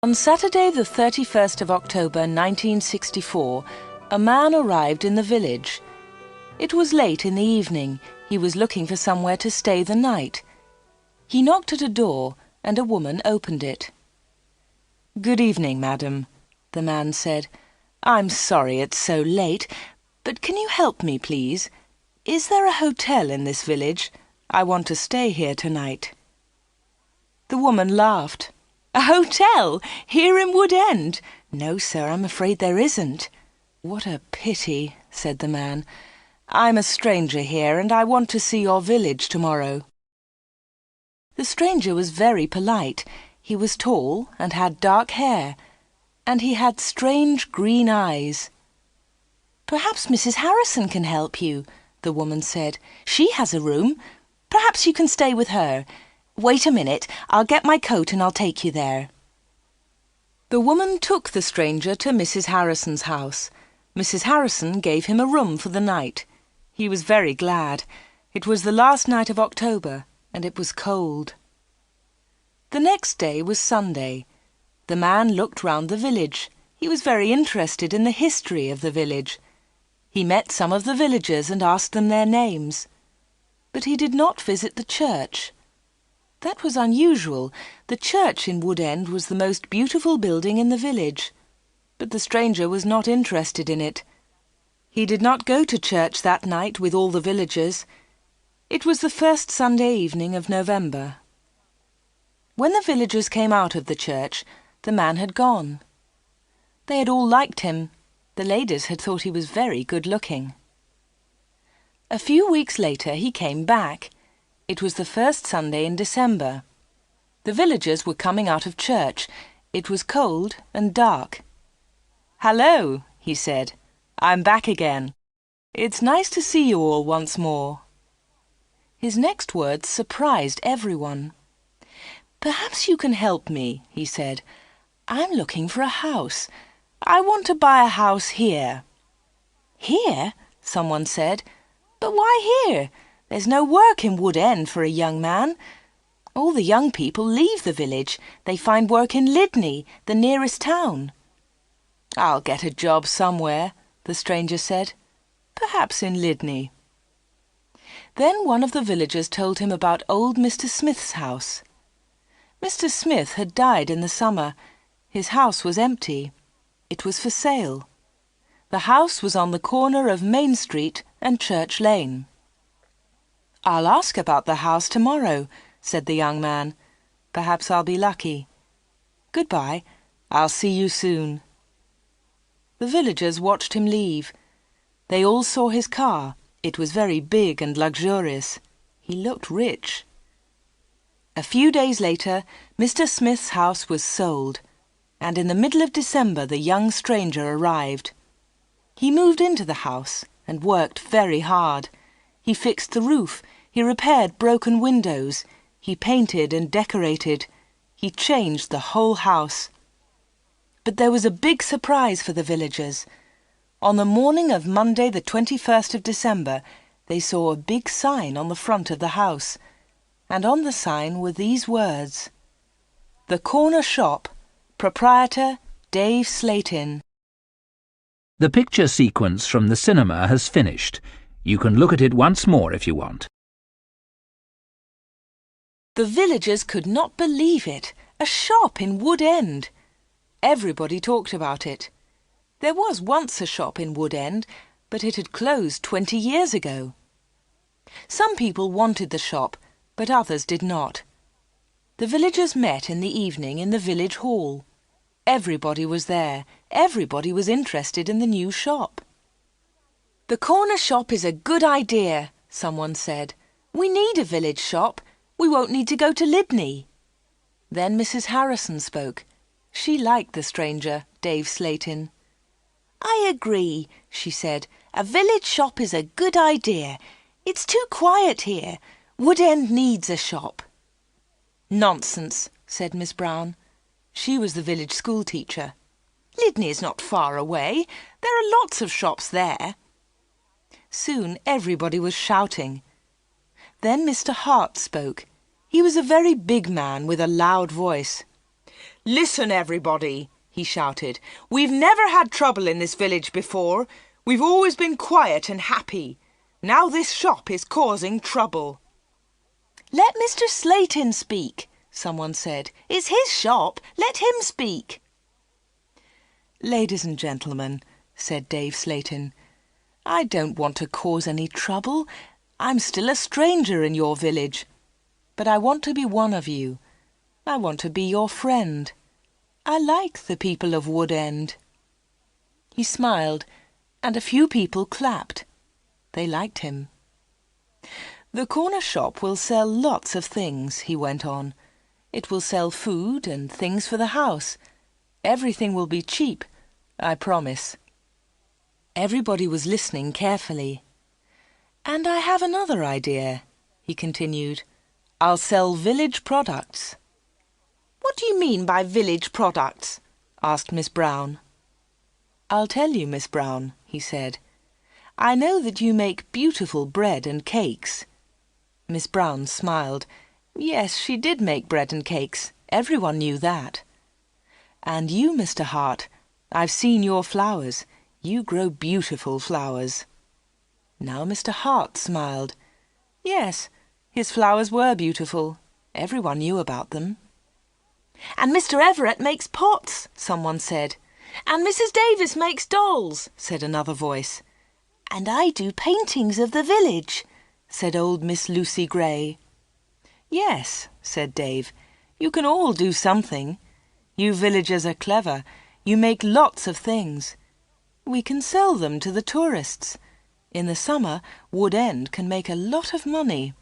On Saturday the 31st of October 1964, a man arrived in the village. It was late in the evening. He was looking for somewhere to stay the night. He knocked at a door and a woman opened it. "Good evening, madam," the man said. "I'm sorry it's so late, but can you help me, please? Is there a hotel in this village? I want to stay here tonight." The woman laughed. "A hotel? Here in Wood End? No, sir, I'm afraid there isn't." "What a pity," said the man. "I'm a stranger here and I want to see your village tomorrow." The stranger was very polite. He was tall and had dark hair, and he had strange green eyes. "Perhaps Mrs. Harrison can help you," the woman said. "She has a room. Perhaps you can stay with her. Wait a minute, I'll get my coat and I'll take you there." The woman took the stranger to Mrs. Harrison's house. Mrs. Harrison gave him a room for the night. He was very glad. It was the last night of October, and it was cold. The next day was Sunday. The man looked round the village. He was very interested in the history of the village. He met some of the villagers and asked them their names. But he did not visit the church. That was unusual. The church in Wood End was the most beautiful building in the village. But the stranger was not interested in it. He did not go to church that night with all the villagers. It was the first Sunday evening of November. When the villagers came out of the church, the man had gone. They had all liked him. The ladies had thought he was very good-looking. A few weeks later he came back. It was the first Sunday in December. The villagers were coming out of church. It was cold and dark. "Hello," he said. "I'm back again. It's nice to see you all once more." His next words surprised everyone. "Perhaps you can help me," he said. "I'm looking for a house. I want to buy a house here." "Here?" someone said. "But why here? There's no work in Wood End for a young man. All the young people leave the village. They find work in Lydney, the nearest town." "I'll get a job somewhere," the stranger said. "Perhaps in Lydney." Then one of the villagers told him about old Mr. Smith's house. Mr. Smith had died in the summer. His house was empty. It was for sale. The house was on the corner of Main Street and Church Lane. "I'll ask about the house tomorrow," said the young man. "Perhaps I'll be lucky. Goodbye. I'll see you soon." The villagers watched him leave. They all saw his car. It was very big and luxurious. He looked rich. A few days later, Mr. Smith's house was sold, and in the middle of December the young stranger arrived. He moved into the house and worked very hard. He fixed the roof. He repaired broken windows. He painted and decorated. He changed the whole house. But there was a big surprise for the villagers. On the morning of Monday the 21st of December, they saw a big sign on the front of the house, and on the sign were these words: "The Corner Shop, Proprietor Dave Slatin." The picture sequence from the cinema has finished. You can look at it once more if you want. The villagers could not believe it. A shop in Wood End. Everybody talked about it. There was once a shop in Wood End, but it had closed 20 years ago. Some people wanted the shop, but others did not. The villagers met in the evening in the village hall. Everybody was there. Everybody was interested in the new shop. "The corner shop is a good idea," someone said. "We need a village shop. We won't need to go to Lydney." Then Mrs. Harrison spoke. She liked the stranger, Dave Slatin. "I agree," she said. "A village shop is a good idea. It's too quiet here. Wood End needs a shop." "Nonsense," said Miss Brown. She was the village school teacher. "Lydney is not far away. There are lots of shops there." Soon everybody was shouting. Then Mr. Hart spoke. He was a very big man with a loud voice. "Listen, everybody," he shouted. "We've never had trouble in this village before. We've always been quiet and happy. Now this shop is causing trouble." "Let Mr. Slayton speak," someone said. "It's his shop. Let him speak." "Ladies and gentlemen," said Dave Slayton, "I don't want to cause any trouble. I'm still a stranger in your village. But I want to be one of you. I want to be your friend. I like the people of Wood End." He smiled, and a few people clapped. They liked him. "The corner shop will sell lots of things," he went on. "It will sell food and things for the house. Everything will be cheap, I promise." Everybody was listening carefully. "And I have another idea," he continued. "I'll sell village products." "What do you mean by village products?" asked Miss Brown. "I'll tell you, Miss Brown," he said. "I know that you make beautiful bread and cakes." Miss Brown smiled. Yes, she did make bread and cakes. Everyone knew that. "And you, Mr. Hart, I've seen your flowers. You grow beautiful flowers." Now Mr. Hart smiled. Yes, his flowers were beautiful. Everyone knew about them. "And Mr. Everett makes pots," someone said. "And Mrs. Davis makes dolls," said another voice. "And I do paintings of the village," said old Miss Lucy Gray. "Yes," said Dave, "you can all do something. You villagers are clever. You make lots of things. We can sell them to the tourists. In the summer, Wood End can make a lot of money."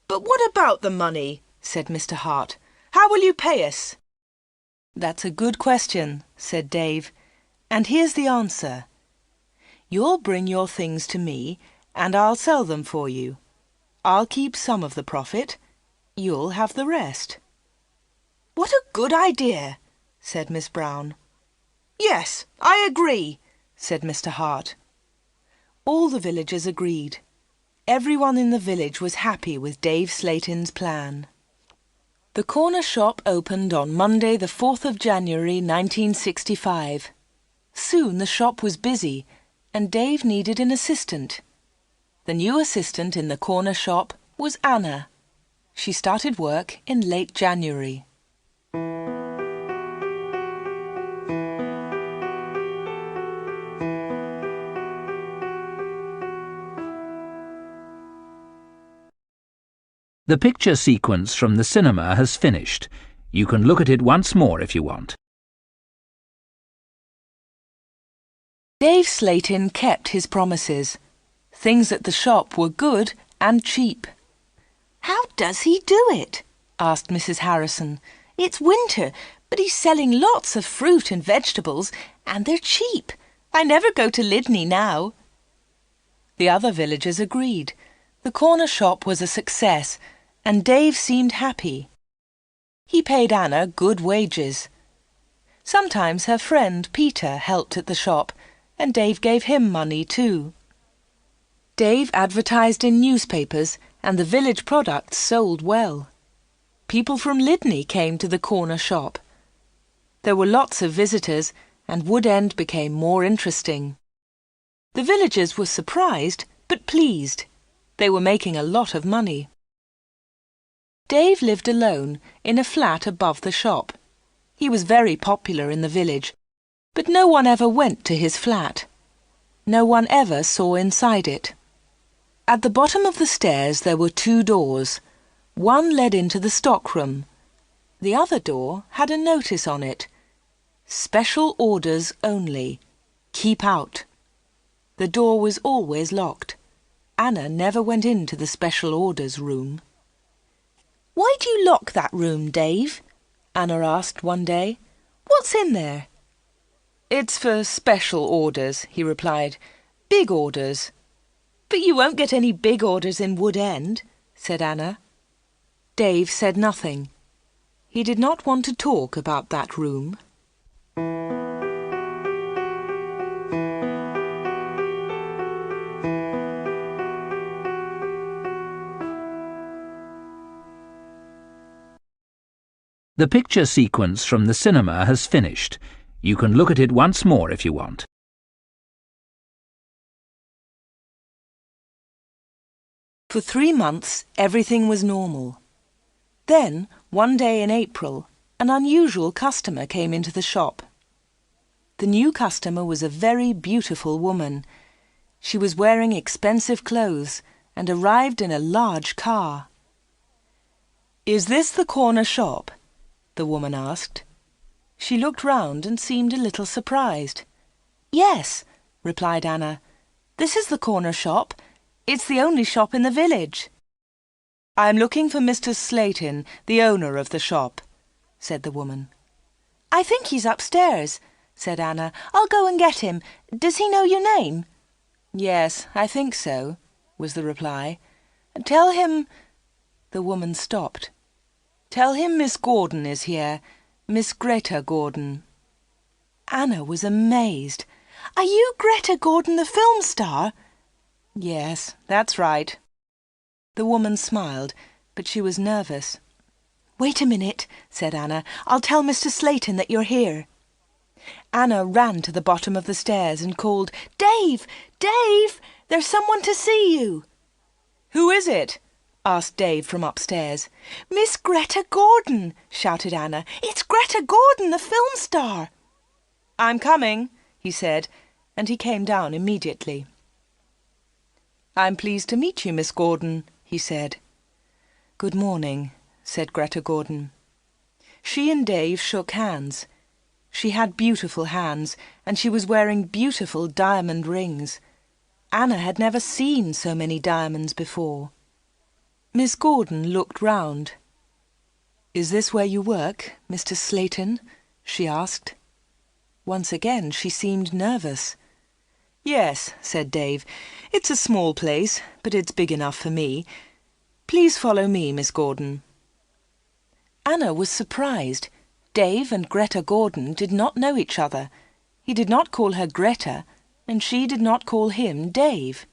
"But what about the money?" said Mr. Hart. "How will you pay us?" "That's a good question," said Dave. "And here's the answer. You'll bring your things to me, and I'll sell them for you. I'll keep some of the profit. You'll have the rest." "What a good idea," said Miss Brown. "Yes, I agree," said Mr. Hart. All the villagers agreed. Everyone in the village was happy with Dave Slayton's plan. The corner shop opened on Monday the 4th of January 1965. Soon the shop was busy and Dave needed an assistant. The new assistant in the corner shop was Anna. She started work in late January. The picture sequence from the cinema has finished. You can look at it once more if you want. Dave Slayton kept his promises. Things at the shop were good and cheap. "How does he do it?" asked Mrs. Harrison. "It's winter, but he's selling lots of fruit and vegetables, and they're cheap. I never go to Lydney now." The other villagers agreed. The corner shop was a success, and Dave seemed happy. He paid Anna good wages. Sometimes her friend Peter helped at the shop, and Dave gave him money too. Dave advertised in newspapers, and the village products sold well. People from Lydney came to the corner shop. There were lots of visitors, and Wood End became more interesting. The villagers were surprised, but pleased. They were making a lot of money. Dave lived alone in a flat above the shop. He was very popular in the village, but no one ever went to his flat. No one ever saw inside it. At the bottom of the stairs there were 2 doors. One led into the stockroom. The other door had a notice on it. "Special orders only. Keep out." The door was always locked. Anna never went into the special orders room. "Why do you lock that room, Dave?" Anna asked one day. "What's in there?" "It's for special orders," he replied. "Big orders." "But you won't get any big orders in Wood End," said Anna. Dave said nothing. He did not want to talk about that room. The picture sequence from the cinema has finished. You can look at it once more if you want. For 3 months, everything was normal. Then, one day in April, an unusual customer came into the shop. The new customer was a very beautiful woman. She was wearing expensive clothes and arrived in a large car. "Is this the corner shop?" the woman asked. She looked round and seemed a little surprised. "Yes," replied Anna. "This is the corner shop. It's the only shop in the village." "I'm looking for Mr. Slayton, the owner of the shop," said the woman. "I think he's upstairs," said Anna. "I'll go and get him. Does he know your name?" "Yes, I think so," was the reply. "Tell him—" The woman stopped. "Tell him Miss Gordon is here, Miss Greta Gordon." Anna was amazed. "Are you Greta Gordon, the film star?" "Yes, that's right." The woman smiled, but she was nervous. "Wait a minute," said Anna. "I'll tell Mr. Slayton that you're here." Anna ran to the bottom of the stairs and called, "Dave! Dave! There's someone to see you!" "Who is it?" asked Dave from upstairs. "Miss Greta Gordon!" shouted Anna. "It's Greta Gordon, the film star!" "I'm coming," he said, and he came down immediately. "I'm pleased to meet you, Miss Gordon," he said. "Good morning," said Greta Gordon. She and Dave shook hands. She had beautiful hands, and she was wearing beautiful diamond rings. Anna had never seen so many diamonds before. Miss Gordon looked round. "Is this where you work, Mr. Slayton?" she asked. Once again she seemed nervous. "Yes," said Dave. "It's a small place, but it's big enough for me. Please follow me, Miss Gordon." Anna was surprised. Dave and Greta Gordon did not know each other. He did not call her Greta, and she did not call him Dave.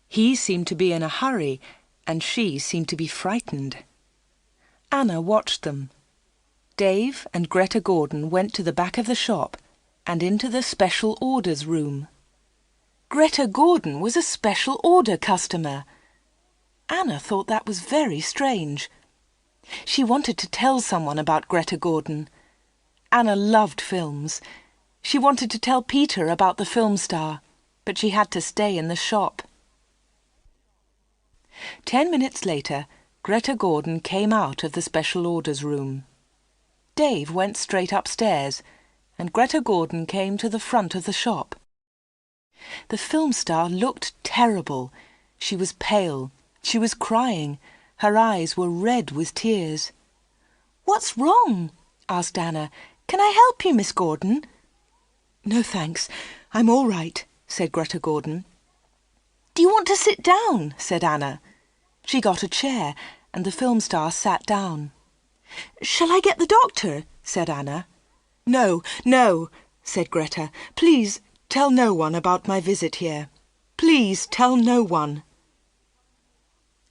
He seemed to be in a hurry, and she seemed to be frightened. Anna watched them. Dave and Greta Gordon went to the back of the shop and into the special orders room. Greta Gordon was a special order customer. Anna thought that was very strange. She wanted to tell someone about Greta Gordon. Anna loved films. She wanted to tell Peter about the film star, but she had to stay in the shop. 10 minutes later, Greta Gordon came out of the special orders room. Dave went straight upstairs, and Greta Gordon came to the front of the shop. The film star looked terrible. She was pale. She was crying. Her eyes were red with tears. "What's wrong?" asked Anna. "Can I help you, Miss Gordon?" "No, thanks. I'm all right," said Greta Gordon. "Do you want to sit down?" said Anna. She got a chair, and the film star sat down. "Shall I get the doctor?" said Anna. "No, no," said Greta. "Please tell no one about my visit here. Please tell no one."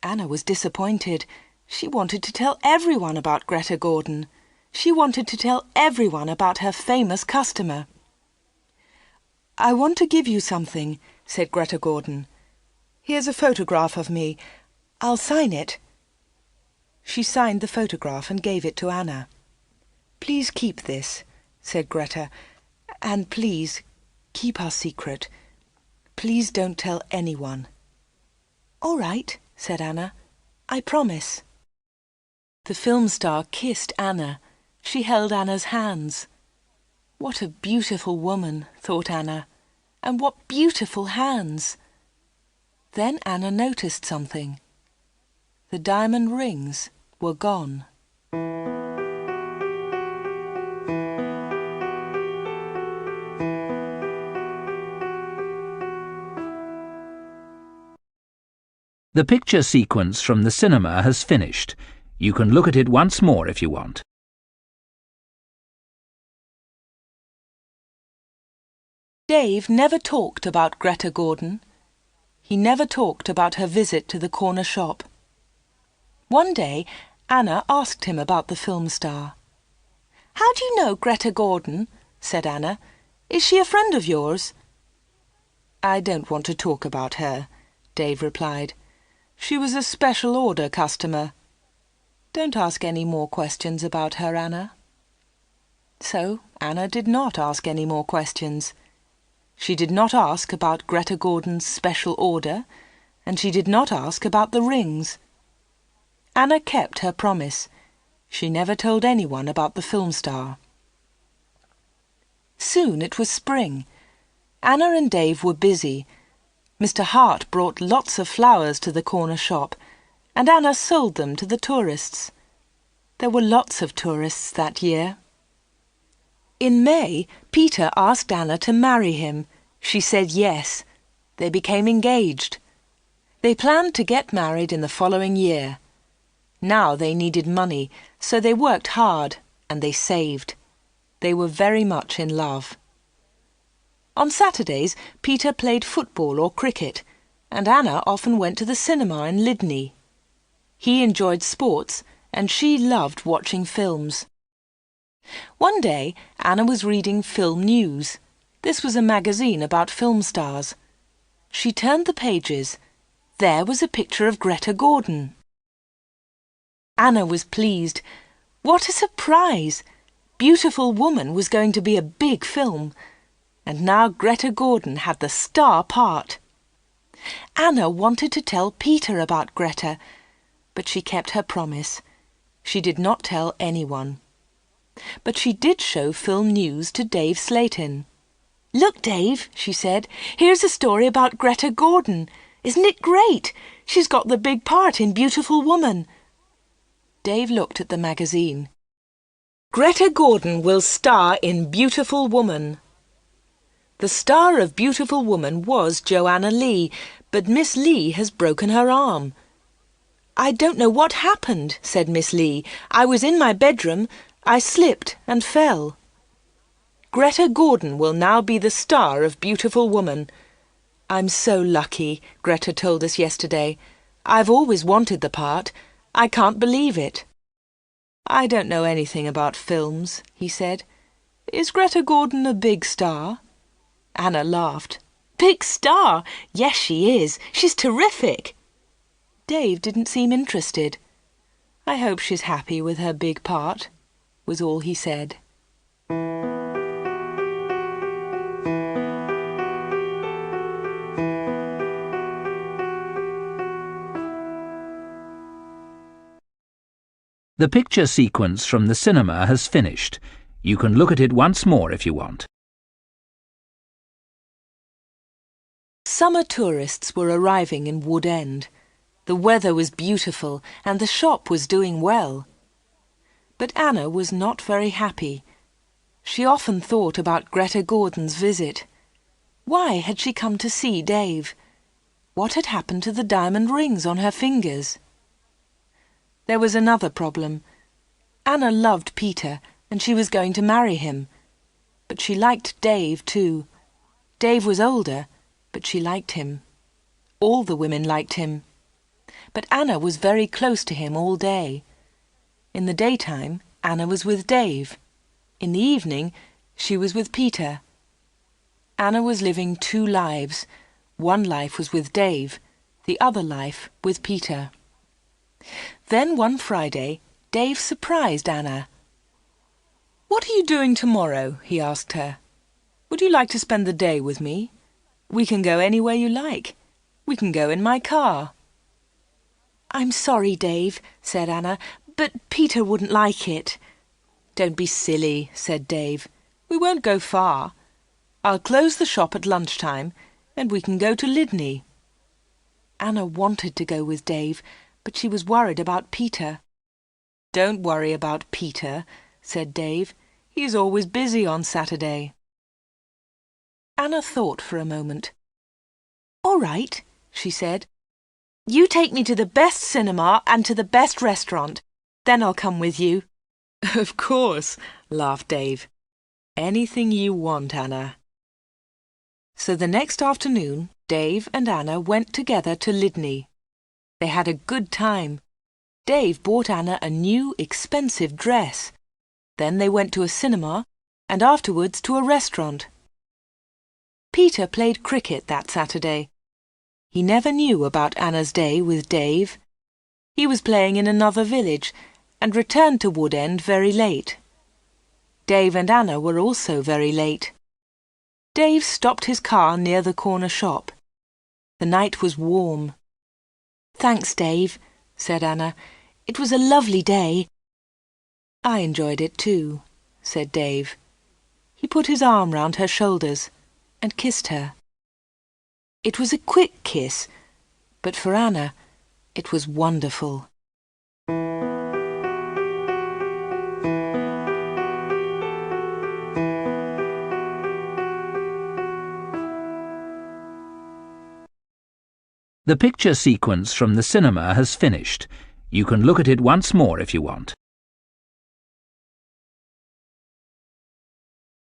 Anna was disappointed. She wanted to tell everyone about Greta Gordon. She wanted to tell everyone about her famous customer. "I want to give you something," said Greta Gordon. "Here's a photograph of me. I'll sign it." She signed the photograph and gave it to Anna. "Please keep this," said Greta, "and please keep our secret. Please don't tell anyone." "All right," said Anna. "I promise." The film star kissed Anna. She held Anna's hands. What a beautiful woman, thought Anna, and what beautiful hands. Then Anna noticed something. The diamond rings were gone. The picture sequence from the cinema has finished. You can look at it once more if you want. Dave never talked about Greta Gordon. He never talked about her visit to the corner shop. One day, Anna asked him about the film star. "How do you know Greta Gordon?" said Anna. "Is she a friend of yours?" "I don't want to talk about her," Dave replied. "She was a special order customer. Don't ask any more questions about her, Anna." So Anna did not ask any more questions. She did not ask about Greta Gordon's special order, and she did not ask about the rings. Anna kept her promise. She never told anyone about the film star. Soon it was spring. Anna and Dave were busy. Mr. Hart brought lots of flowers to the corner shop, and Anna sold them to the tourists. There were lots of tourists that year. In May, Peter asked Anna to marry him. She said yes. They became engaged. They planned to get married in the following year. Now they needed money, so they worked hard and they saved. They were very much in love. On Saturdays, Peter played football or cricket, and Anna often went to the cinema in Lydney. He enjoyed sports, and she loved watching films. One day, Anna was reading Film News. This was a magazine about film stars. She turned the pages. There was a picture of Greta Gordon. Anna was pleased. What a surprise! Beautiful Woman was going to be a big film, and now Greta Gordon had the star part. Anna wanted to tell Peter about Greta, but she kept her promise. She did not tell anyone. But she did show Film News to Dave Slayton. "Look, Dave," she said, "here's a story about Greta Gordon. Isn't it great? She's got the big part in Beautiful Woman." Dave looked at the magazine. "Greta Gordon will star in Beautiful Woman." The star of Beautiful Woman was Joanna Lee, but Miss Lee has broken her arm. "I don't know what happened," said Miss Lee. "I was in my bedroom. I slipped and fell." Greta Gordon will now be the star of Beautiful Woman. "I'm so lucky," Greta told us yesterday. "I've always wanted the part. I can't believe it." "I don't know anything about films," he said. "Is Greta Gordon a big star?" Anna laughed. "Big star? Yes, she is. She's terrific." Dave didn't seem interested. "I hope she's happy with her big part," was all he said. The picture sequence from the cinema has finished. You can look at it once more if you want. Summer tourists were arriving in Wood End. The weather was beautiful and the shop was doing well. But Anna was not very happy. She often thought about Greta Gordon's visit. Why had she come to see Dave? What had happened to the diamond rings on her fingers? There was another problem. Anna loved Peter and she was going to marry him. But she liked Dave too. Dave was older, but she liked him. All the women liked him. But Anna was very close to him all day. In the daytime, Anna was with Dave. In the evening, she was with Peter. Anna was living two lives. One life was with Dave, the other life with Peter. Then one Friday, Dave surprised Anna. "What are you doing tomorrow?" he asked her. "Would you like to spend the day with me? We can go anywhere you like. We can go in my car." "I'm sorry, Dave," said Anna, "but Peter wouldn't like it." "Don't be silly," said Dave. "We won't go far. I'll close the shop at lunchtime and we can go to Lydney." Anna wanted to go with Dave, but she was worried about Peter. "Don't worry about Peter," said Dave. "He's always busy on Saturday." Anna thought for a moment. "All right," she said. "You take me to the best cinema and to the best restaurant. Then I'll come with you." "Of course," laughed Dave. "Anything you want, Anna." So the next afternoon, Dave and Anna went together to Lydney. They had a good time. Dave bought Anna a new, expensive dress. Then they went to a cinema and afterwards to a restaurant. Peter played cricket that Saturday. He never knew about Anna's day with Dave. He was playing in another village and returned to Woodend very late. Dave and Anna were also very late. Dave stopped his car near the corner shop. The night was warm. "Thanks, Dave," said Anna. "It was a lovely day." "I enjoyed it too," said Dave. He put his arm round her shoulders and kissed her. It was a quick kiss, but for Anna, it was wonderful. The picture sequence from the cinema has finished. You can look at it once more if you want.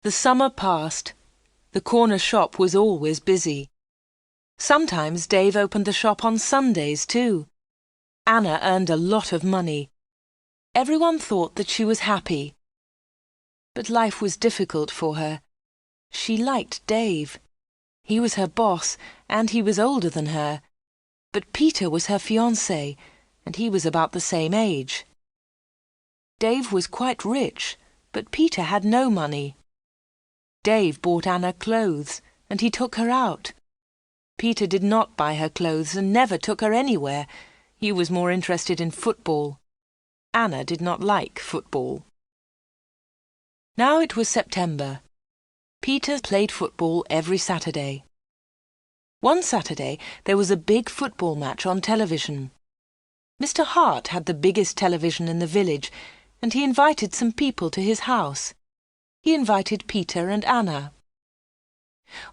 The summer passed. The corner shop was always busy. Sometimes Dave opened the shop on Sundays too. Anna earned a lot of money. Everyone thought that she was happy. But life was difficult for her. She liked Dave. He was her boss, and he was older than her. But Peter was her fiancé, and he was about the same age. Dave was quite rich, but Peter had no money. Dave bought Anna clothes, and he took her out. Peter did not buy her clothes and never took her anywhere. He was more interested in football. Anna did not like football. Now it was September. Peter played football every Saturday. One Saturday there was a big football match on television. Mr. Hart had the biggest television in the village, and he invited some people to his house. He invited Peter and Anna.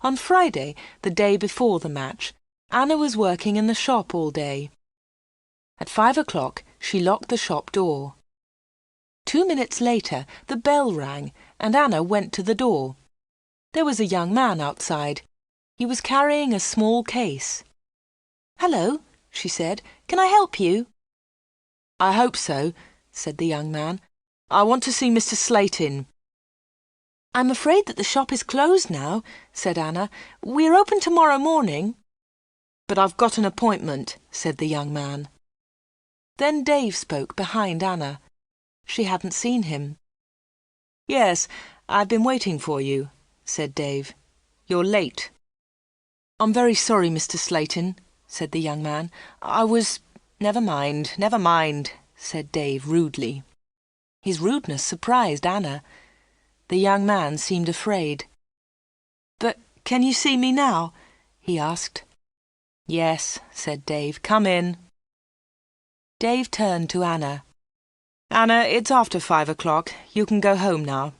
On Friday, the day before the match, Anna was working in the shop all day. At 5 o'clock, she locked the shop door. 2 minutes later, the bell rang, and Anna went to the door. There was a young man outside. He was carrying a small case. "Hello," she said. "Can I help you?" "I hope so," said the young man. "I want to see Mr. Slatin." "I'm afraid that the shop is closed now," said Anna. "We're open tomorrow morning." "But I've got an appointment," said the young man. Then Dave spoke behind Anna. She hadn't seen him. "Yes, I've been waiting for you," said Dave. "You're late." "I'm very sorry, Mr. Slatin," said the young man. "I was—" Never mind," said Dave rudely. His rudeness surprised Anna. The young man seemed afraid. "But can you see me now?" he asked. "Yes," said Dave. "Come in." Dave turned to Anna. "Anna, it's after 5 o'clock. You can go home now."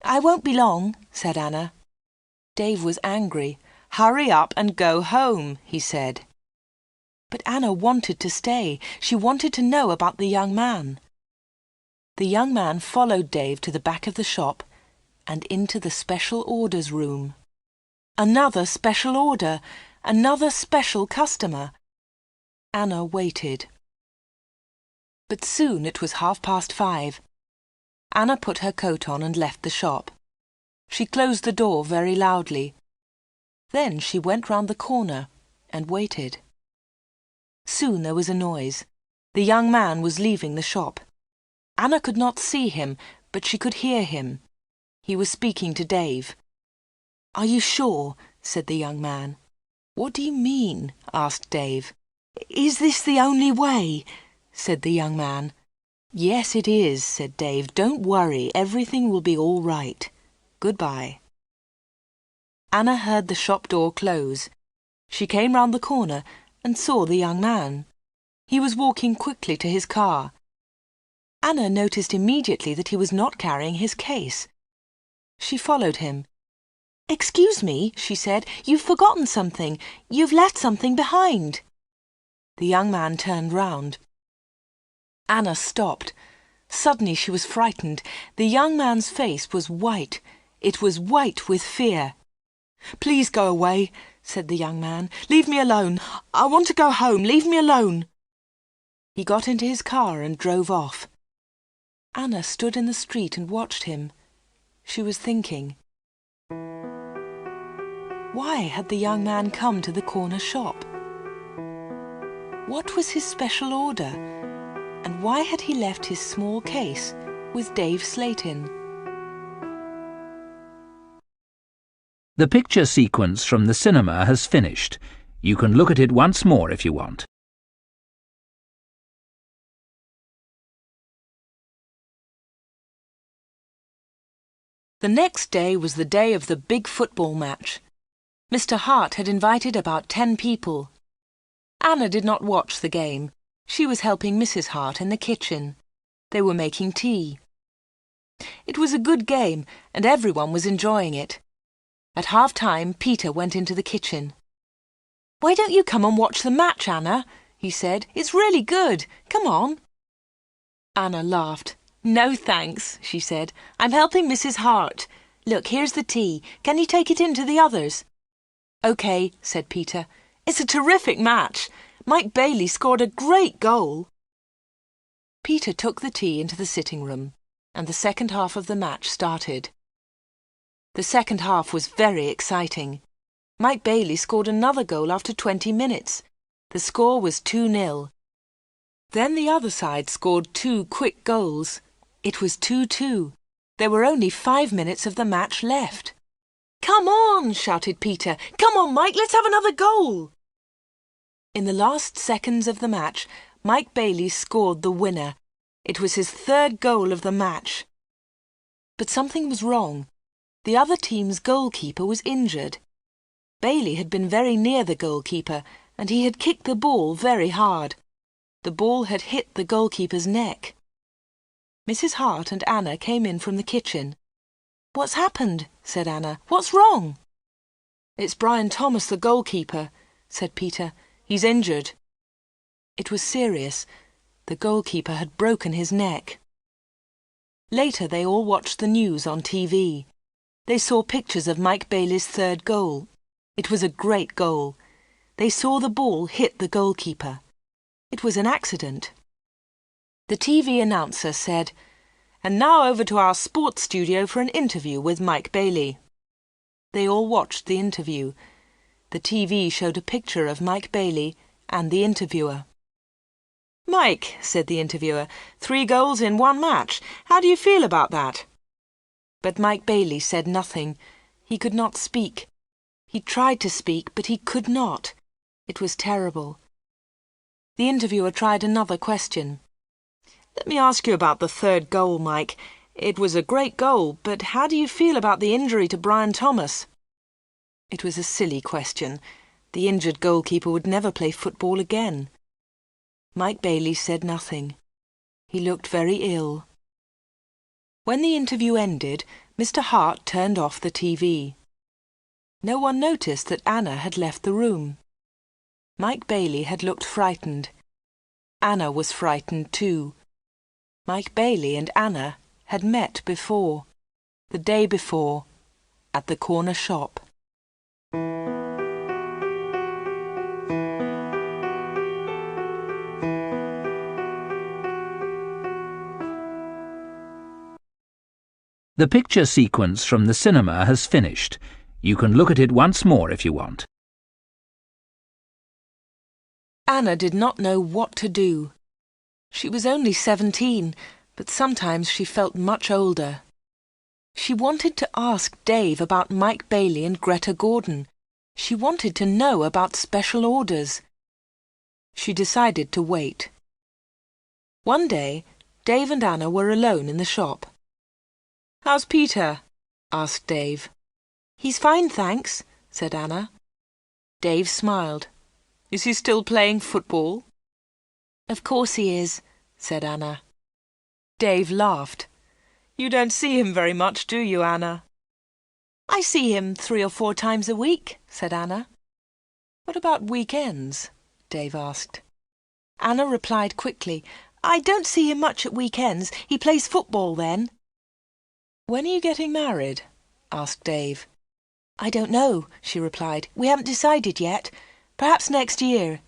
"I won't be long," said Anna. Dave was angry. "Hurry up and go home," he said. But Anna wanted to stay. She wanted to know about the young man. The young man followed Dave to the back of the shop and into the special orders room. Another special order, another special customer. Anna waited. But soon it was 5:30. Anna put her coat on and left the shop. She closed the door very loudly. Then she went round the corner and waited. Soon there was a noise. The young man was leaving the shop. Anna could not see him, but she could hear him. He was speaking to Dave. "Are you sure?" said the young man. "What do you mean?" asked Dave. "Is this the only way?" said the young man. "Yes, it is," said Dave. "Don't worry, everything will be all right. Goodbye." Anna heard the shop door close. She came round the corner and saw the young man. He was walking quickly to his car. Anna noticed immediately that he was not carrying his case. She followed him. "Excuse me," she said, "you've forgotten something. You've left something behind." The young man turned round. Anna stopped. Suddenly she was frightened. The young man's face was white. It was white with fear. "Please go away," said the young man. "Leave me alone. I want to go home. Leave me alone." He got into his car and drove off. Anna stood in the street and watched him. She was thinking. Why had the young man come to the corner shop? What was his special order? And why had he left his small case with Dave Slate in? The picture sequence from the cinema has finished. You can look at it once more if you want. The next day was the day of the big football match. Mr. Hart had invited about 10 people. Anna did not watch the game. She was helping Mrs. Hart in the kitchen. They were making tea. It was a good game, and everyone was enjoying it. At half-time, Peter went into the kitchen. "Why don't you come and watch the match, Anna?" he said. "It's really good. Come on." Anna laughed. "No, thanks," she said. "I'm helping Mrs. Hart. Look, here's the tea. Can you take it in to the others?" "OK," said Peter. "It's a terrific match. Mike Bailey scored a great goal." Peter took the tea into the sitting room, and the second half of the match started. The second half was very exciting. Mike Bailey scored another goal after 20 minutes. The score was 2-0. Then the other side scored 2 quick goals. It was 2-2. There were only 5 minutes of the match left. "Come on!" shouted Peter. "Come on, Mike, let's have another goal!" In the last seconds of the match, Mike Bailey scored the winner. It was his 3rd goal of the match. But something was wrong. The other team's goalkeeper was injured. Bailey had been very near the goalkeeper, and he had kicked the ball very hard. The ball had hit the goalkeeper's neck. Mrs. Hart and Anna came in from the kitchen. "What's happened?" said Anna. "What's wrong?" "It's Brian Thomas, the goalkeeper," said Peter. "He's injured." It was serious. The goalkeeper had broken his neck. Later they all watched the news on TV. They saw pictures of Mike Bailey's 3rd goal. It was a great goal. They saw the ball hit the goalkeeper. It was an accident. The TV announcer said, "And now over to our sports studio for an interview with Mike Bailey." They all watched the interview. The TV showed a picture of Mike Bailey and the interviewer. "Mike," said the interviewer, 3 goals in 1 match. How do you feel about that?" But Mike Bailey said nothing. He could not speak. He tried to speak, but he could not. It was terrible. The interviewer tried another question. "Let me ask you about the 3rd goal, Mike. It was a great goal, but how do you feel about the injury to Brian Thomas?" It was a silly question. The injured goalkeeper would never play football again. Mike Bailey said nothing. He looked very ill. When the interview ended, Mr. Hart turned off the TV. No one noticed that Anna had left the room. Mike Bailey had looked frightened. Anna was frightened too. Mike Bailey and Anna had met before, the day before, at the corner shop. The picture sequence from the cinema has finished. You can look at it once more if you want. Anna did not know what to do. She was only 17, but sometimes she felt much older. She wanted to ask Dave about Mike Bailey and Greta Gordon. She wanted to know about special orders. She decided to wait. One day, Dave and Anna were alone in the shop. "How's Peter?" asked Dave. "He's fine, thanks," said Anna. Dave smiled. "Is he still playing football?" "Of course he is," said Anna. Dave laughed. "You don't see him very much, do you, Anna?" "I see him 3 or 4 times a week," said Anna. "What about weekends?" Dave asked. Anna replied quickly, "I don't see him much at weekends. He plays football then." "When are you getting married?" asked Dave. "I don't know," she replied. "We haven't decided yet. Perhaps next year."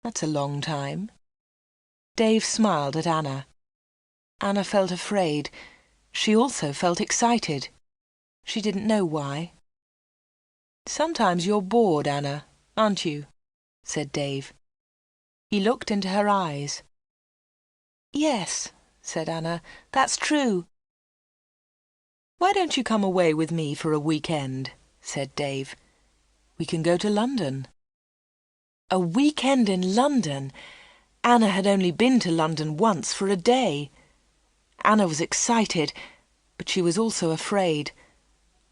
"That's a long time." Dave smiled at Anna. Anna felt afraid. She also felt excited. She didn't know why. "Sometimes you're bored, Anna, aren't you?" said Dave. He looked into her eyes. "Yes," said Anna, "that's true." "Why don't you come away with me for a weekend?" said Dave. "We can go to London." A weekend in London! Anna had only been to London once for a day. Anna was excited, but she was also afraid.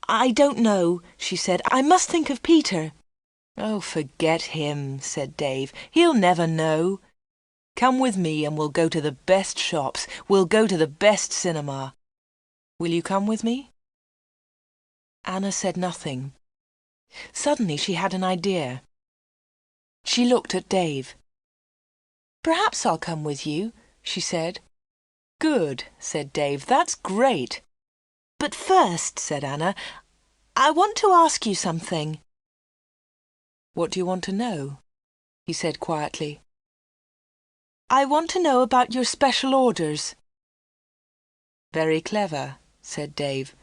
"I don't know," she said. "I must think of Peter." "Oh, forget him," said Dave. "He'll never know. Come with me and we'll go to the best shops. We'll go to the best cinema. Will you come with me?" Anna said nothing. Suddenly she had an idea. She looked at Dave. "Perhaps I'll come with you," she said. "Good," said Dave. "That's great." "But first," said Anna, "I want to ask you something." "What do you want to know?" he said quietly. "I want to know about your special orders." "Very clever," said Dave.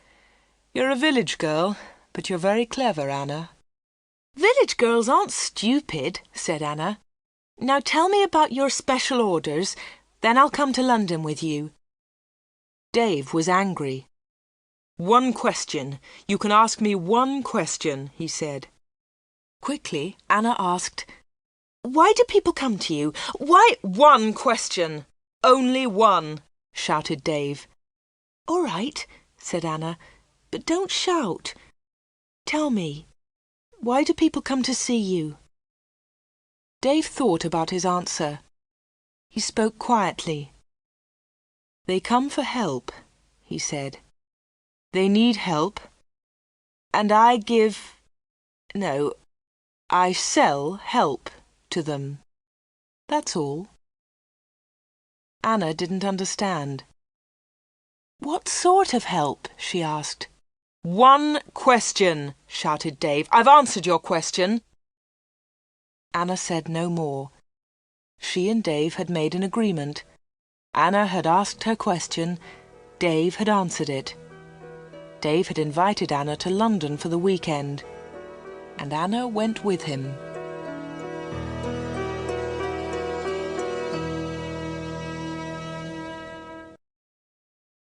"You're a village girl, but you're very clever, Anna." "Village girls aren't stupid," said Anna. "Now tell me about your special orders, then I'll come to London with you." Dave was angry. "One question. You can ask me one question," he said. Quickly, Anna asked, "Why do people come to you? Why—" "One question! Only one!" shouted Dave. "All right," said Anna, "but don't shout. Tell me, why do people come to see you?" Dave thought about his answer. He spoke quietly. "They come for help," he said. "They need help, and I sell help to them. That's all." Anna didn't understand. "What sort of help?" she asked. "One question!" shouted Dave. "I've answered your question." Anna said no more. She and Dave had made an agreement. Anna had asked her question. Dave had answered it. Dave had invited Anna to London for the weekend, and Anna went with him.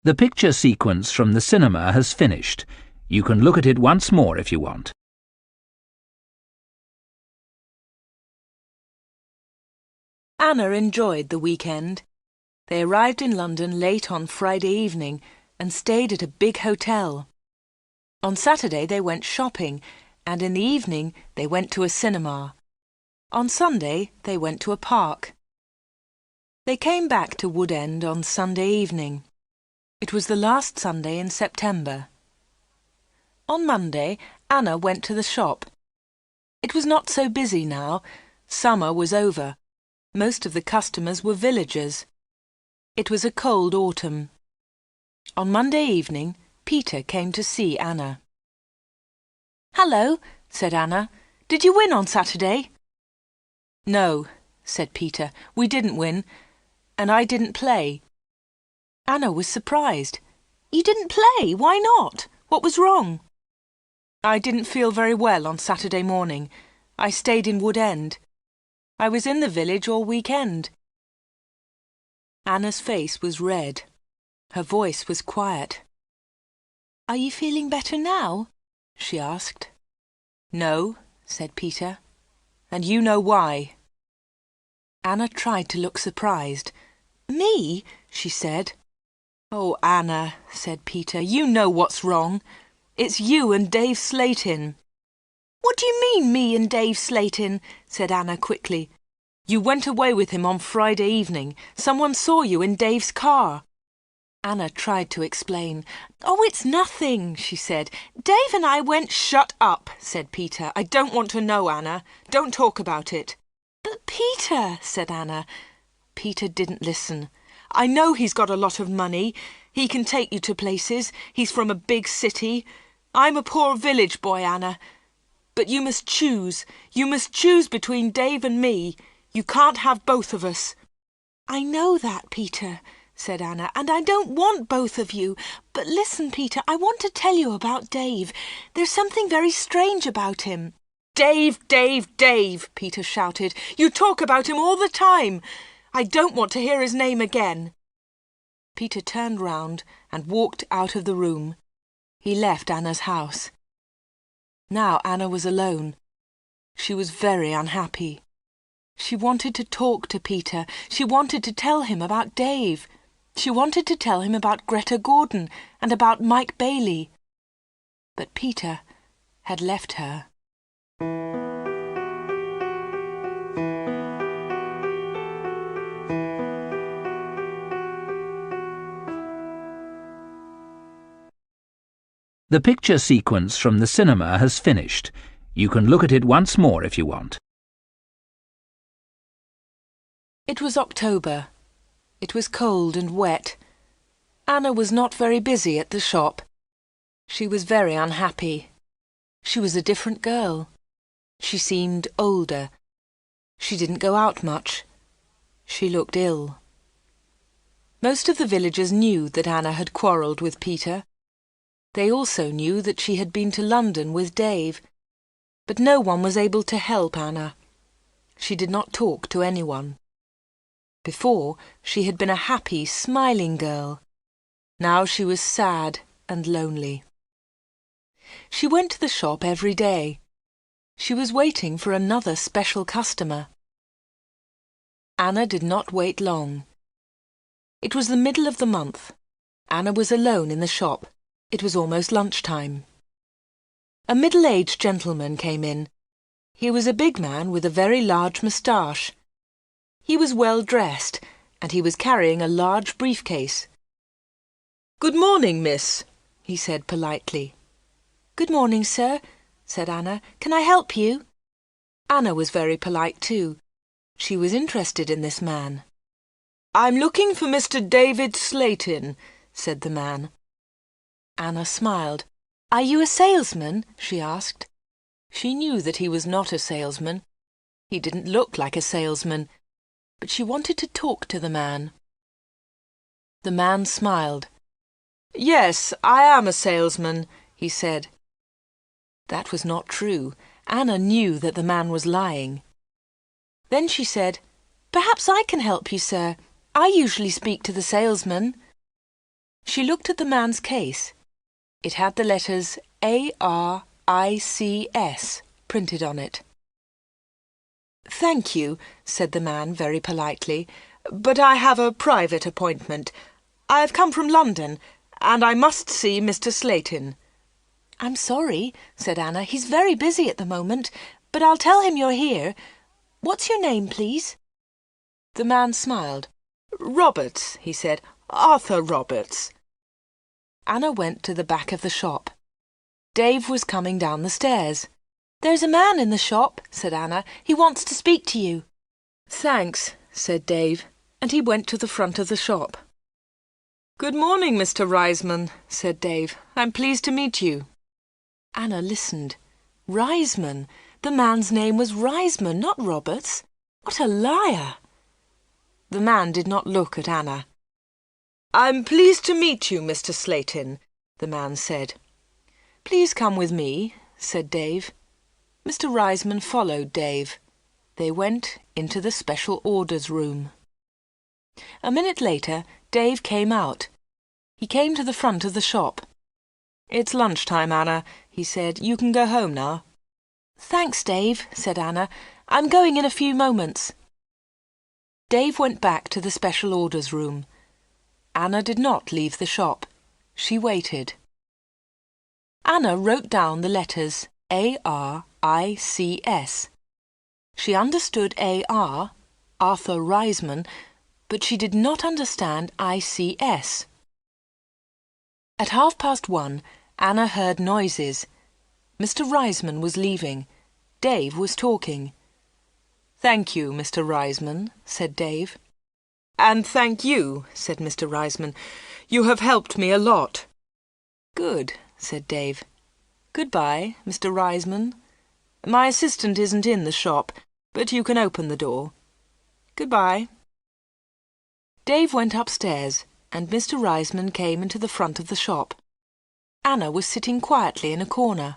The picture sequence from the cinema has finished. You can look at it once more if you want. Anna enjoyed the weekend. They arrived in London late on Friday evening and stayed at a big hotel. On Saturday they went shopping, and in the evening they went to a cinema. On Sunday they went to a park. They came back to Wood End on Sunday evening. It was the last Sunday in September. On Monday, Anna went to the shop. It was not so busy now. Summer was over. Most of the customers were villagers. It was a cold autumn. On Monday evening, Peter came to see Anna. "Hello," said Anna. "Did you win on Saturday?" "No," said Peter. "We didn't win, and I didn't play." Anna was surprised. "You didn't play? Why not? What was wrong?" "I didn't feel very well on Saturday morning. I stayed in Wood End. I was in the village all weekend." Anna's face was red. Her voice was quiet. "Are you feeling better now?" she asked. "No," said Peter, "and you know why." Anna tried to look surprised. "Me?" she said. "Oh, Anna," said Peter, "you know what's wrong. It's you and Dave Slatin." "What do you mean, me and Dave Slatin?" said Anna quickly. "You went away with him on Friday evening. Someone saw you in Dave's car." Anna tried to explain. "Oh, it's nothing," she said. "Dave and I went—" "Shut up," said Peter. "I don't want to know, Anna. Don't talk about it." "But Peter," said Anna. Peter didn't listen. "I know he's got a lot of money. He can take you to places. He's from a big city. I'm a poor village boy, Anna. But you must choose. You must choose between Dave and me. You can't have both of us." "I know that, Peter," said Anna, and I don't want both of you. But listen, Peter, I want to tell you about Dave. There's something very strange about him. Dave, Dave, Dave, Peter shouted. You talk about him all the time. I don't want to hear his name again. Peter turned round and walked out of the room. He left Anna's house. Now Anna was alone. She was very unhappy. She wanted to talk to Peter. She wanted to tell him about Dave. She wanted to tell him about Greta Gordon and about Mike Bailey. But Peter had left her. The picture sequence from the cinema has finished. You can look at it once more if you want. It was October. It was cold and wet. Anna was not very busy at the shop. She was very unhappy. She was a different girl. She seemed older. She didn't go out much. She looked ill. Most of the villagers knew that Anna had quarrelled with Peter. They also knew that she had been to London with Dave. But no one was able to help Anna. She did not talk to anyone. Before, she had been a happy, smiling girl. Now she was sad and lonely. She went to the shop every day. She was waiting for another special customer. Anna did not wait long. It was the middle of the month. Anna was alone in the shop. It was almost lunchtime. A middle-aged gentleman came in. He was a big man with a very large moustache. He was well dressed, and he was carrying a large briefcase. "Good morning, miss," he said politely. "Good morning, sir," said Anna. "Can I help you?" Anna was very polite too. She was interested in this man. "I'm looking for Mr. David Slatin," said the man. Anna smiled. "Are you a salesman?" she asked. She knew that he was not a salesman. He didn't look like a salesman, but she wanted to talk to the man. The man smiled. "Yes, I am a salesman," he said. That was not true. Anna knew that the man was lying. Then she said, "Perhaps I can help you, sir. I usually speak to the salesman." She looked at the man's case. It had the letters ARICS printed on it. "Thank you," said the man very politely, "but I have a private appointment. I have come from London, and I must see Mr. Slatin." "I'm sorry," said Anna. "He's very busy at the moment, but I'll tell him you're here. What's your name, please?" The man smiled. "Roberts," he said. "Arthur Roberts." Anna went to the back of the shop. Dave was coming down the stairs. "There's a man in the shop," said Anna. "He wants to speak to you." "Thanks," said Dave, and he went to the front of the shop. "Good morning, Mr. Reisman," said Dave. "I'm pleased to meet you." Anna listened. Reisman! The man's name was Reisman, not Roberts. What a liar! The man did not look at Anna. "I'm pleased to meet you, Mr. Slatin," the man said. "Please come with me," said Dave. Mr. Reisman followed Dave. They went into the special orders room. A minute later, Dave came out. He came to the front of the shop. "It's lunchtime, Anna," he said. "You can go home now." "Thanks, Dave," said Anna. "I'm going in a few moments." Dave went back to the special orders room. Anna did not leave the shop. She waited. Anna wrote down the letters ARICS. She understood AR, Arthur Reisman, but she did not understand ICS. At 1:30, Anna heard noises. Mr. Reisman was leaving. Dave was talking. "Thank you, Mr. Reisman," said Dave. "And thank you," said Mr. Reisman. "You have helped me a lot." "Good," said Dave. "Goodbye, Mr. Reisman. My assistant isn't in the shop, but you can open the door. Goodbye." Dave went upstairs, and Mr. Reisman came into the front of the shop. Anna was sitting quietly in a corner.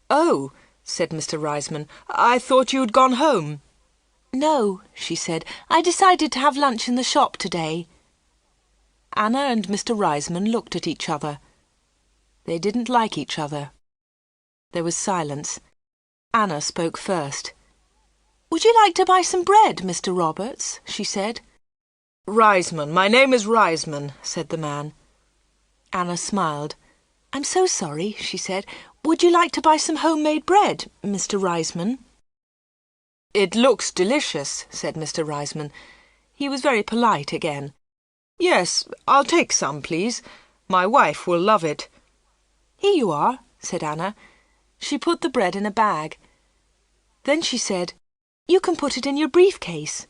"Oh," said Mr. Reisman, "I thought you'd gone home." "No," she said. "I decided to have lunch in the shop today." Anna and Mr. Reisman looked at each other. They didn't like each other. There was silence. Anna spoke first. "Would you like to buy some bread, Mr. Roberts?" she said. "Reisman, my name is Reisman," said the man. Anna smiled. "I'm so sorry," she said. "Would you like to buy some homemade bread, Mr. Reisman?" "It looks delicious," said Mr. Reisman. He was very polite again. "Yes, I'll take some, please. My wife will love it." "Here you are," said Anna. She put the bread in a bag. Then she said, "You can put it in your briefcase."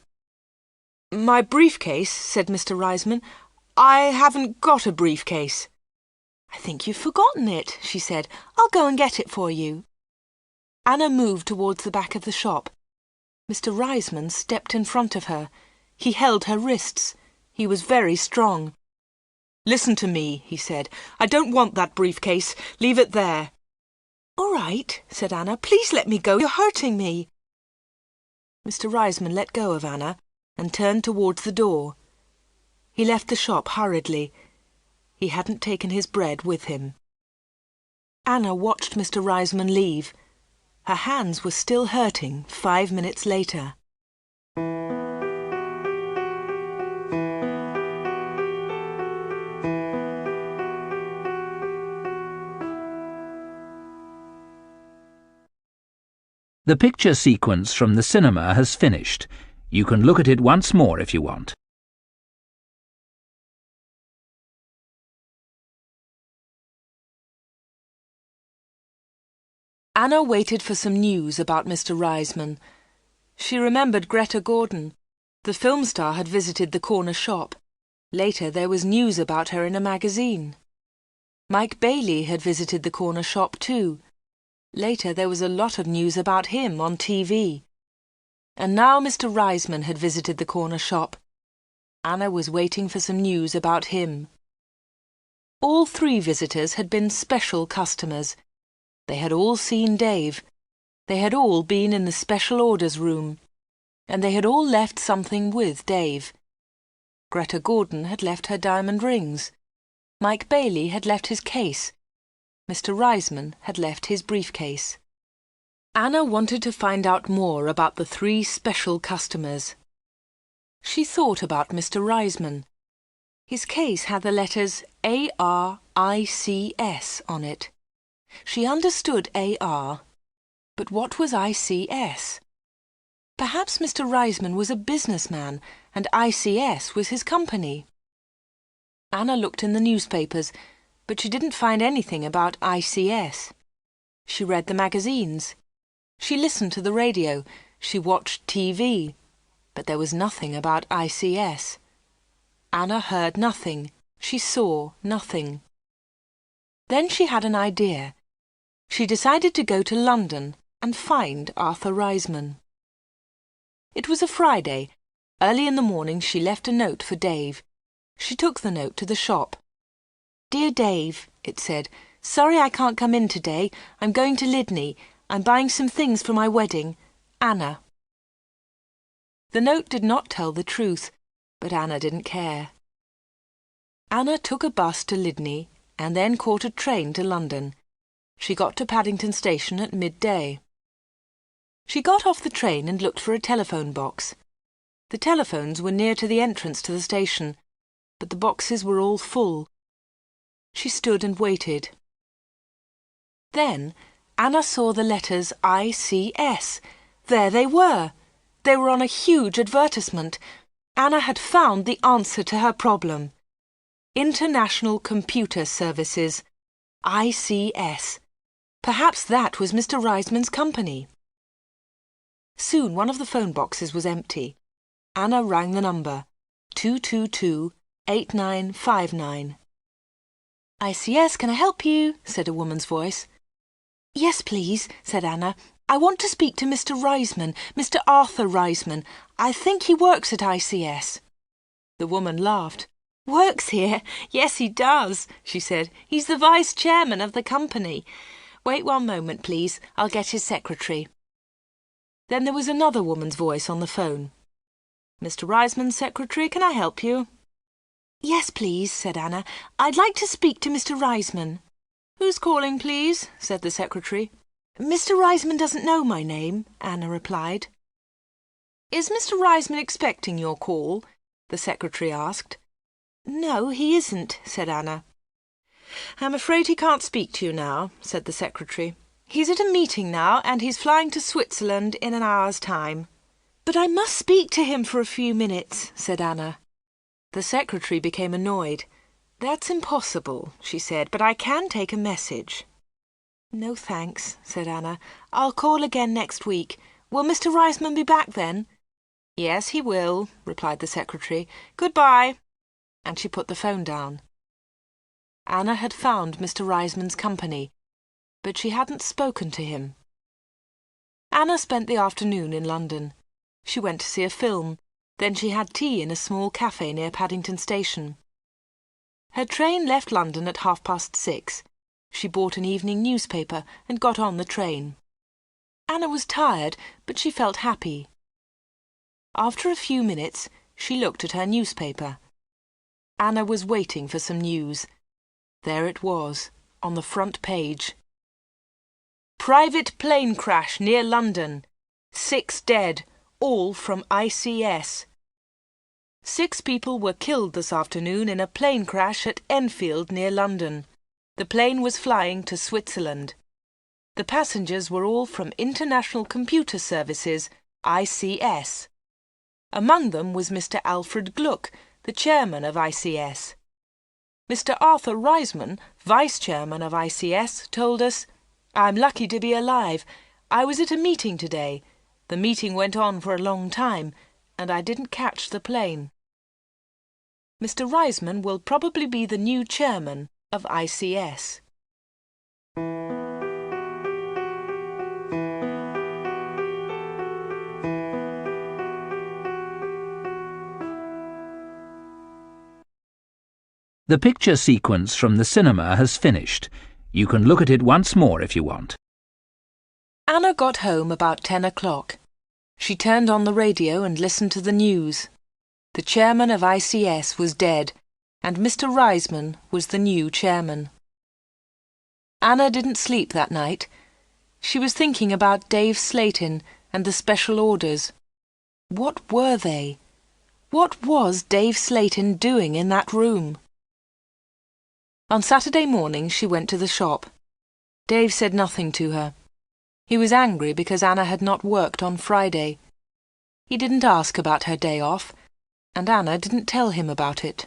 "My briefcase?" said Mr. Reisman. "I haven't got a briefcase." "I think you've forgotten it," she said. "I'll go and get it for you." Anna moved towards the back of the shop. Mr. Reisman stepped in front of her. He held her wrists. He was very strong. "Listen to me," he said. "I don't want that briefcase. Leave it there." "All right," said Anna. "Please let me go. You're hurting me." Mr. Reisman let go of Anna and turned towards the door. He left the shop hurriedly. He hadn't taken his bread with him. Anna watched Mr. Reisman leave. Her hands were still hurting 5 minutes later. The picture sequence from the cinema has finished. You can look at it once more if you want. Anna waited for some news about Mr. Reisman. She remembered Greta Gordon. The film star had visited the corner shop. Later there was news about her in a magazine. Mike Bailey had visited the corner shop too. Later there was a lot of news about him on TV. And now Mr. Reisman had visited the corner shop. Anna was waiting for some news about him. All 3 visitors had been special customers. They had all seen Dave. They had all been in the special orders room. And they had all left something with Dave. Greta Gordon had left her diamond rings. Mike Bailey had left his case. Mr. Reisman had left his briefcase. Anna wanted to find out more about the 3 special customers. She thought about Mr. Reisman. His case had the letters ARICS on it. She understood AR, but what was ICS? Perhaps Mr. Reisman was a businessman and ICS was his company. Anna looked in the newspapers, but she didn't find anything about ICS. She read the magazines. She listened to the radio. She watched TV. But there was nothing about ICS. Anna heard nothing. She saw nothing. Then she had an idea. She decided to go to London and find Arthur Reisman. It was a Friday. Early in the morning she left a note for Dave. She took the note to the shop. "Dear Dave," it said, "sorry I can't come in today. I'm going to Lydney. I'm buying some things for my wedding. Anna." The note did not tell the truth, but Anna didn't care. Anna took a bus to Lydney and then caught a train to London. She got to Paddington Station at midday. She got off the train and looked for a telephone box. The telephones were near to the entrance to the station, but the boxes were all full. She stood and waited. Then Anna saw the letters ICS. There they were. They were on a huge advertisement. Anna had found the answer to her problem. International Computer Services. ICS. Perhaps that was Mr. Reisman's company. Soon one of the phone boxes was empty. Anna rang the number, 222-8959. "ICS, can I help you?" said a woman's voice. "Yes, please," said Anna. "I want to speak to Mr. Reisman, Mr. Arthur Reisman. I think he works at ICS." The woman laughed. "Works here? Yes, he does," she said. "He's the vice-chairman of the company. Wait one moment, please. I'll get his secretary." Then there was another woman's voice on the phone. "Mr. Reisman's secretary, can I help you?" "Yes, please," said Anna. "I'd like to speak to Mr. Reisman." "Who's calling, please?" said the secretary. "Mr. Reisman doesn't know my name," Anna replied. "Is Mr. Reisman expecting your call?" the secretary asked. "No, he isn't," said Anna. "I'm afraid he can't speak to you now," said the secretary. "He's at a meeting now, and he's flying to Switzerland in an hour's time." "But I must speak to him for a few minutes," said Anna. The secretary became annoyed. "That's impossible," she said, "but I can take a message." "No, thanks," said Anna. "I'll call again next week. Will Mr. Reisman be back then?" "Yes, he will," replied the secretary. "Goodbye." And she put the phone down. Anna had found Mr. Reisman's company, but she hadn't spoken to him. Anna spent the afternoon in London. She went to see a film. Then she had tea in a small cafe near Paddington Station. Her train left London at 6:30. She bought an evening newspaper and got on the train. Anna was tired, but she felt happy. After a few minutes, she looked at her newspaper. Anna was waiting for some news. There it was, on the front page. "Private plane crash near London. 6 dead, all from ICS. 6 people were killed this afternoon in a plane crash at Enfield near London. The plane was flying to Switzerland. The passengers were all from International Computer Services, ICS. Among them was Mr. Alfred Gluck, the chairman of ICS. Mr. Arthur Reisman, vice-chairman of ICS, told us, 'I'm lucky to be alive. I was at a meeting today. The meeting went on for a long time, and I didn't catch the plane.' Mr. Reisman will probably be the new chairman of ICS. The picture sequence from the cinema has finished. You can look at it once more if you want. Anna got home about 10 o'clock. She turned on the radio and listened to the news. The chairman of ICS was dead, and Mr. Reisman was the new chairman. Anna didn't sleep that night. She was thinking about Dave Slatin and the special orders. What were they? What was Dave Slatin doing in that room? On Saturday morning she went to the shop. Dave said nothing to her. He was angry because Anna had not worked on Friday. He didn't ask about her day off, and Anna didn't tell him about it.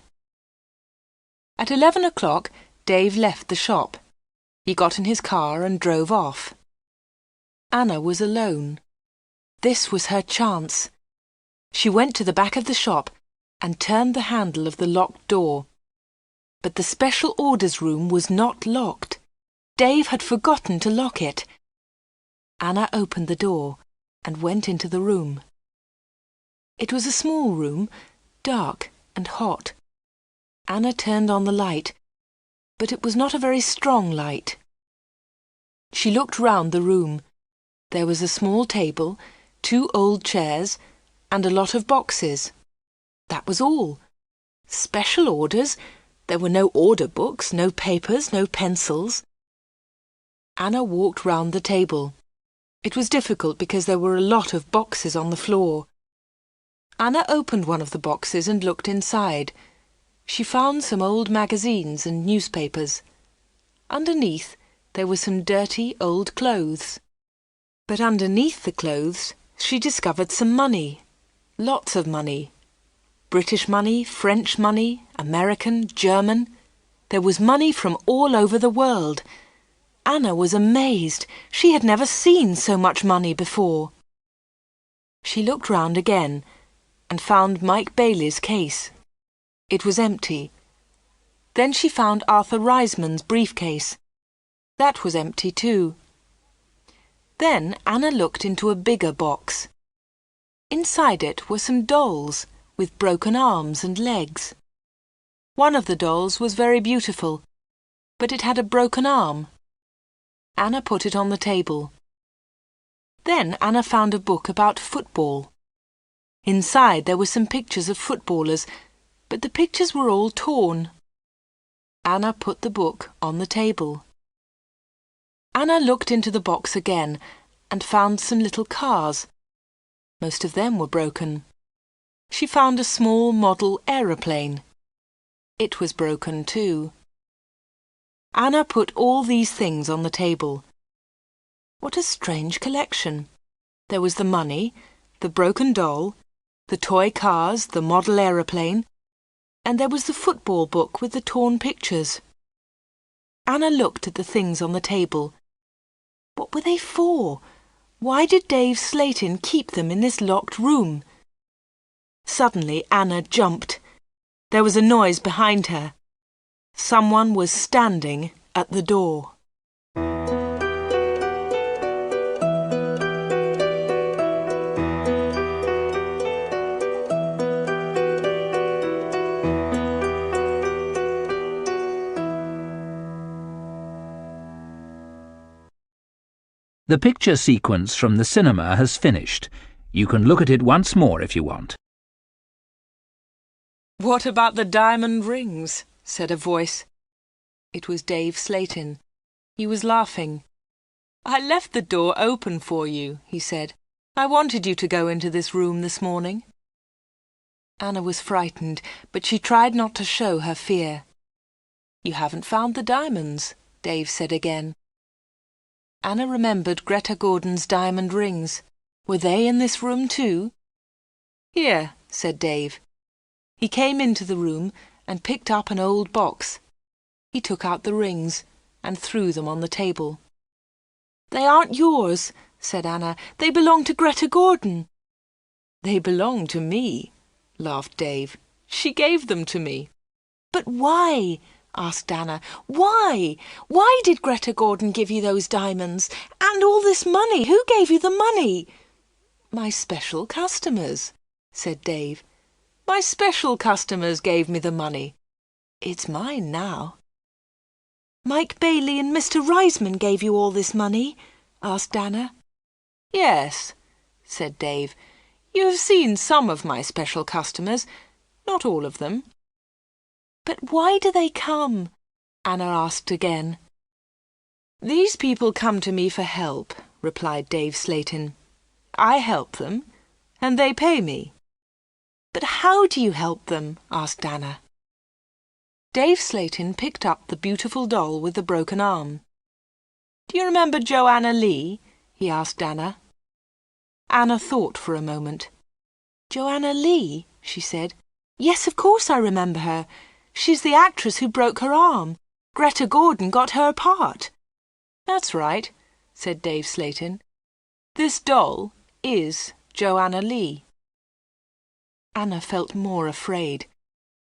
At 11 o'clock, Dave left the shop. He got in his car and drove off. Anna was alone. This was her chance. She went to the back of the shop and turned the handle of the locked door. But the special orders room was not locked. Dave had forgotten to lock it. Anna opened the door and went into the room. It was a small room, dark and hot. Anna turned on the light, but it was not a very strong light. She looked round the room. There was a small table, 2 old chairs, and a lot of boxes. That was all. Special orders? There were no order books, no papers, no pencils. Anna walked round the table. It was difficult because there were a lot of boxes on the floor. Anna opened one of the boxes and looked inside. She found some old magazines and newspapers. Underneath, there were some dirty old clothes. But underneath the clothes, she discovered some money. Lots of money. British money, French money, American, German. There was money from all over the world. Anna was amazed. She had never seen so much money before. She looked round again and found Mike Bailey's case. It was empty. Then she found Arthur Reisman's briefcase. That was empty too. Then Anna looked into a bigger box. Inside it were some dolls, with broken arms and legs. One of the dolls was very beautiful, but it had a broken arm. Anna put it on the table. Then Anna found a book about football. Inside there were some pictures of footballers, but the pictures were all torn. Anna put the book on the table. Anna looked into the box again and found some little cars. Most of them were broken. She found a small model aeroplane. It was broken too. Anna put all these things on the table. What a strange collection! There was the money, the broken doll, the toy cars, the model aeroplane, and there was the football book with the torn pictures. Anna looked at the things on the table. What were they for? Why did Dave Slayton keep them in this locked room? Suddenly Anna jumped. There was a noise behind her. Someone was standing at the door. The picture sequence from the cinema has finished. You can look at it once more if you want. "What about the diamond rings?" said a voice. It was Dave Slayton. He was laughing. "I left the door open for you," he said. "I wanted you to go into this room this morning." Anna was frightened, but she tried not to show her fear. "You haven't found the diamonds," Dave said again. Anna remembered Greta Gordon's diamond rings. Were they in this room too? "Here," said Dave. He came into the room and picked up an old box. He took out the rings and threw them on the table. "They aren't yours," said Anna. "They belong to Greta Gordon." "They belong to me," laughed Dave. "She gave them to me." "But why?" asked Anna. "Why? Why did Greta Gordon give you those diamonds? And all this money? Who gave you the money?" "My special customers," said Dave. "My special customers gave me the money. It's mine now." "Mike Bailey and Mr. Reisman gave you all this money?" asked Anna. "Yes," said Dave. "You have seen some of my special customers, not all of them." "But why do they come?" Anna asked again. "These people come to me for help," replied Dave Slayton. "I help them, and they pay me." "But how do you help them?" asked Anna. Dave Slayton picked up the beautiful doll with the broken arm. "Do you remember Joanna Lee?" he asked Anna. Anna thought for a moment. "Joanna Lee?" she said. "Yes, of course I remember her. She's the actress who broke her arm. Greta Gordon got her part." "That's right," said Dave Slayton. "This doll is Joanna Lee." Anna felt more afraid.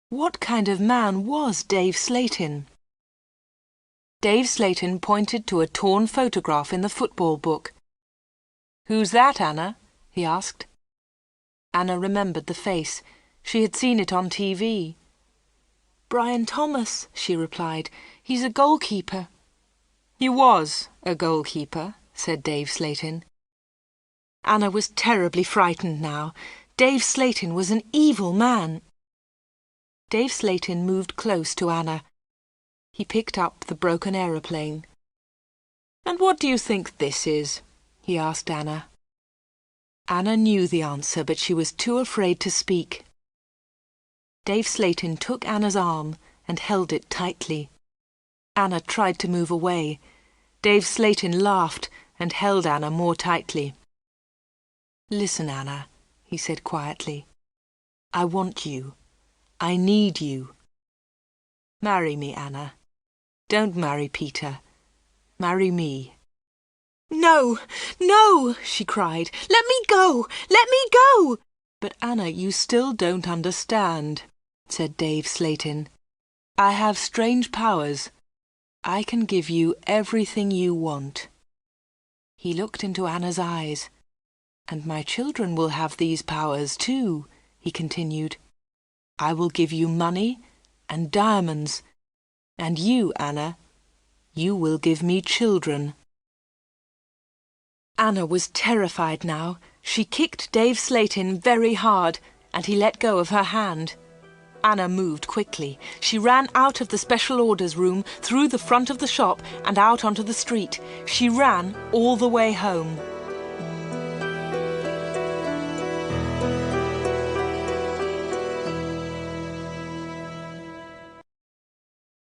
What kind of man was Dave Slayton? Dave Slayton pointed to a torn photograph in the football book. "Who's that, Anna?" he asked. Anna remembered the face. She had seen it on TV. "Brian Thomas," she replied. "He's a goalkeeper." "He was a goalkeeper," said Dave Slayton. Anna was terribly frightened now. Dave Slayton was an evil man. Dave Slayton moved close to Anna. He picked up the broken aeroplane. "And what do you think this is?" he asked Anna. Anna knew the answer, but she was too afraid to speak. Dave Slayton took Anna's arm and held it tightly. Anna tried to move away. Dave Slayton laughed and held Anna more tightly. "Listen, Anna," he said quietly. "I want you. I need you. Marry me, Anna. Don't marry Peter. Marry me." "No, no," she cried. "Let me go! Let me go!" "But Anna, you still don't understand," said Dave Slayton. "I have strange powers. I can give you everything you want." He looked into Anna's eyes. "And my children will have these powers too," he continued. I will give you money and diamonds, and you, Anna, you will give me children." Anna was terrified now. She kicked Dave Slatin very hard, and he let go of her hand. Anna moved quickly. She ran out of the special orders room, through the front of the shop, and out onto the street. She ran all the way home.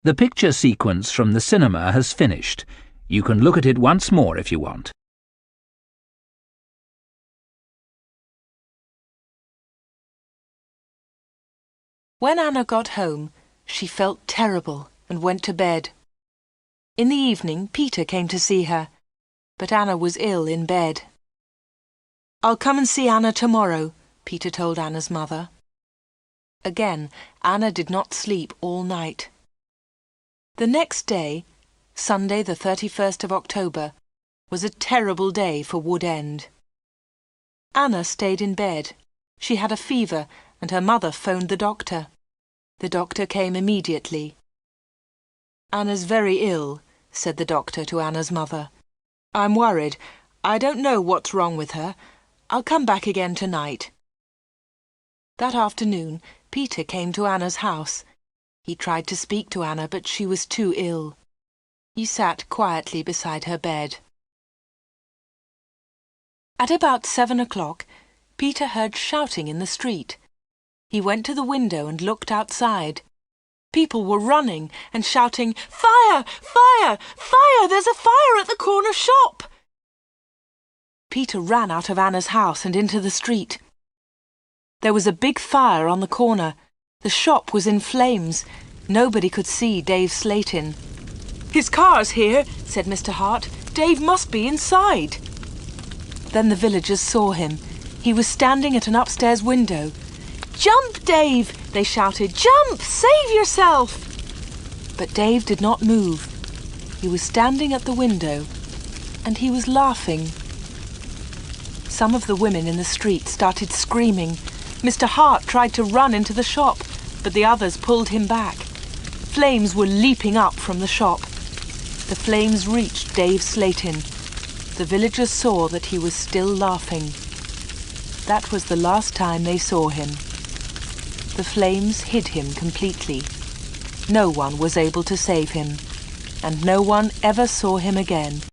The picture sequence from the cinema has finished. You can look at it once more if you want. When Anna got home, she felt terrible and went to bed. In the evening, Peter came to see her, but Anna was ill in bed. "I'll come and see Anna tomorrow," Peter told Anna's mother. Again, Anna did not sleep all night. The next day, Sunday the 31st of October, was a terrible day for Wood End. Anna stayed in bed. She had a fever, and her mother phoned the doctor. The doctor came immediately. "Anna's very ill," said the doctor to Anna's mother. "I'm worried. I don't know what's wrong with her. I'll come back again tonight." That afternoon, Peter came to Anna's house. He tried to speak to Anna, but she was too ill. He sat quietly beside her bed. At about 7 o'clock, Peter heard shouting in the street. He went to the window and looked outside. People were running and shouting, "Fire! Fire! Fire! There's a fire at the corner shop!" Peter ran out of Anna's house and into the street. There was a big fire on the corner. The shop was in flames. Nobody could see Dave Slatin. "His car's here," said Mr. Hart. "Dave must be inside." Then the villagers saw him. He was standing at an upstairs window. "Jump, Dave!" they shouted. "Jump! Save yourself!" But Dave did not move. He was standing at the window, and he was laughing. Some of the women in the street started screaming. Mr. Hart tried to run into the shop, but the others pulled him back. Flames were leaping up from the shop. The flames reached Dave Slatin. The villagers saw that he was still laughing. That was the last time they saw him. The flames hid him completely. No one was able to save him, and no one ever saw him again.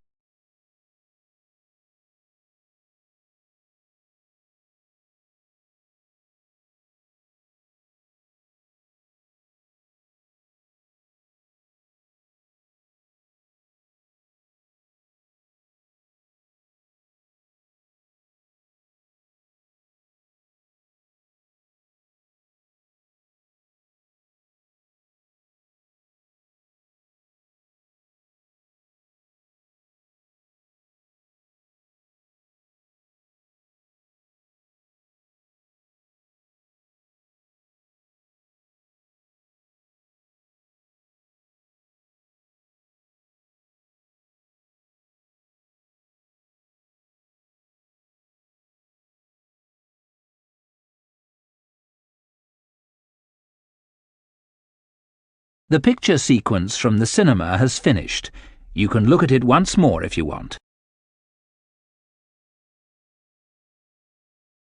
The picture sequence from the cinema has finished. You can look at it once more if you want.